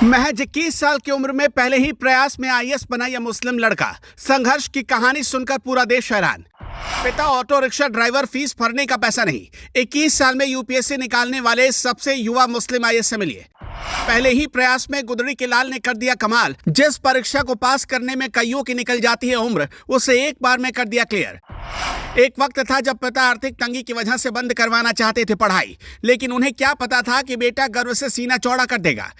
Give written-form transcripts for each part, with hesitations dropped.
महज 21 साल की उम्र में पहले ही प्रयास में आईएएस बना यह मुस्लिम लड़का। संघर्ष की कहानी सुनकर पूरा देश हैरान। पिता ऑटो रिक्शा ड्राइवर, फीस भरने का पैसा नहीं। 21 साल में यूपीएससी निकालने वाले सबसे युवा मुस्लिम आईएएस से मिलिए। पहले ही प्रयास में गुदड़ी के लाल ने कर दिया कमाल। जिस परीक्षा को पास करने में कईयों की निकल जाती है उम्र, उसे एक बार में कर दिया क्लियर। एक वक्त था जब पिता आर्थिक तंगी की वजह से बंद करवाना चाहते थे पढ़ाई, लेकिन उन्हें क्या पता था कि बेटा गर्व से सीना चौड़ा कर देगा।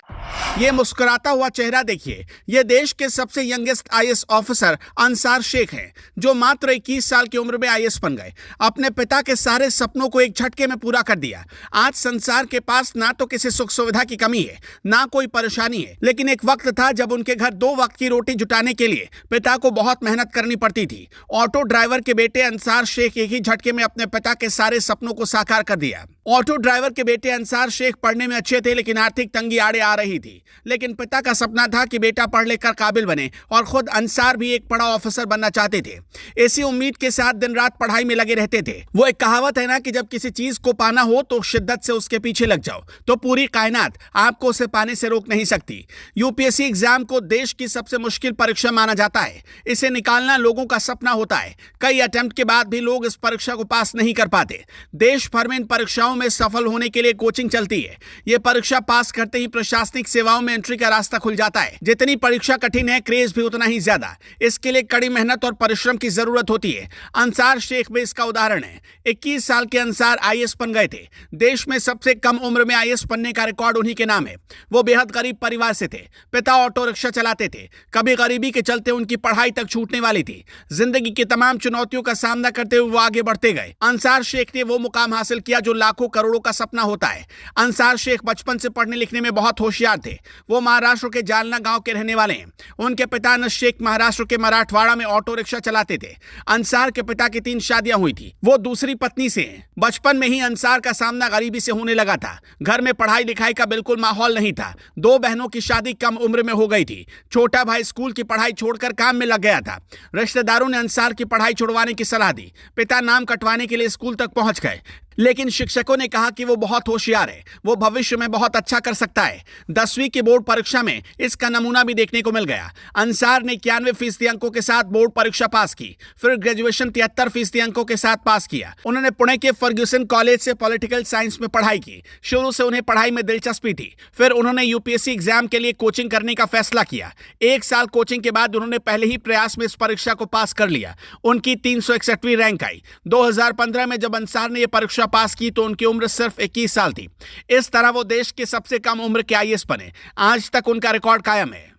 ये मुस्कुराता हुआ चेहरा देखिए। ये देश के सबसे youngest IAS officer Ansar Shaikh हैं, जो मात्र 21 साल की उम्र में आईएएस बन गए। अपने पिता के सारे सपनों को एक झटके में पूरा कर दिया। आज संसार के पास ना तो किसी सुख सुविधा की कमी है, ना कोई परेशानी है, लेकिन एक वक्त था जब उनके घर 2 वक्त की रोटी जुटाने के लिए पिता को बहुत मेहनत करनी पड़ती थी। ऑटो ड्राइवर के बेटे अंसार शेख एक ही झटके में अपने पिता के सारे सपनों को साकार कर दिया। ऑटो ड्राइवर के बेटे अंसार शेख पढ़ने में अच्छे थे, लेकिन आर्थिक तंगी आड़े आ रही थी। लेकिन पिता का सपना था कि बेटा पढ़ लिखकर काबिल बने, और खुद अंसार भी एक बड़ा ऑफिसर बनना चाहते थे। इसी उम्मीद के साथ दिन रात पढ़ाई में लगे रहते थे। वो एक कहावत है ना कि जब किसी चीज को पाना हो तो शिद्दत से उसके पीछे लग जाओ, तो पूरी कायनात आपको उसे पाने से रोक नहीं सकती। यूपीएससी एग्जाम को देश की सबसे मुश्किल परीक्षा माना जाता है। इसे निकालना लोगों का सपना होता है। कई अटेम्प्ट के बाद भी लोग इस परीक्षा को पास नहीं कर पाते। देश भर में इन परीक्षाओं में सफल होने के लिए कोचिंग चलती है। ये परीक्षा पास करते ही प्रशासनिक सेवाओं में एंट्री का रास्ता खुल जाता है। जितनी परीक्षा कठिन है, क्रेज भी उतना ही ज्यादा। इसके लिए कड़ी मेहनत और परिश्रम की जरूरत होती है। अंसार शेख भी इसका उदाहरण है। 21 साल के अंसार आईएएस बन गए थे। देश में सबसे कम उम्र में आईएएस बनने का रिकॉर्ड उन्हीं के नाम है। वो बेहद गरीब परिवार से थे। पिता ऑटो रिक्शा चलाते थे। कभी गरीबी के चलते उनकी पढ़ाई तक छूटने वाली थी। जिंदगी की तमाम चुनौतियों का सामना करते हुए वो आगे बढ़ते गए। अंसार शेख ने वो मुकाम हासिल किया जो लाखों करोड़ों का सपना होता है। अंसार शेख बचपन से पढ़ने लिखने में बहुत होशियार थे। वो महाराष्ट्र के जालना गांव के रहने वाले हैं। उनके पिता अनस शेख महाराष्ट्र के मराठवाड़ा में ऑटो रिक्शा चलाते थे। अंसार के पिता की 3 शादियां हुई थी। वो दूसरी पत्नी से हैं। बचपन में ही अंसार का सामना गरीबी से होने लगा था। घर में पढ़ाई लिखाई का बिल्कुल माहौल नहीं था। 2 बहनों की शादी कम उम्र में हो गई थी। छोटा भाई स्कूल की पढ़ाई छोड़कर काम में लग गया था। रिश्तेदारों ने अंसार की पढ़ाई छुड़वाने की सलाह दी। पिता नाम कटवाने के लिए स्कूल तक पहुंच गए, लेकिन शिक्षकों ने कहा कि वो बहुत होशियार है, वो भविष्य में बहुत अच्छा कर सकता है। 10वीं की बोर्ड परीक्षा में इसका नमूना भी देखने को मिल गया। अंसार ने 91% अंकों के साथ बोर्ड परीक्षा पास की। फिर ग्रेजुएशन 73% अंकों के साथ पास किया। उन्होंने पुणे के फर्ग्यूसन कॉलेज से पॉलिटिकल साइंस में पढ़ाई की। शुरू से उन्हें पढ़ाई में दिलचस्पी थी। फिर उन्होंने यूपीएससी एग्जाम के लिए कोचिंग करने का फैसला किया। 1 साल कोचिंग के बाद उन्होंने पहले ही प्रयास में इस परीक्षा को पास कर लिया। उनकी 361वीं रैंक आई। 2015 में जब अंसार ने यह परीक्षा पास की तो उनकी उम्र सिर्फ 21 साल थी। इस तरह वो देश के सबसे कम उम्र के आईएएस बने। आज तक उनका रिकॉर्ड कायम है।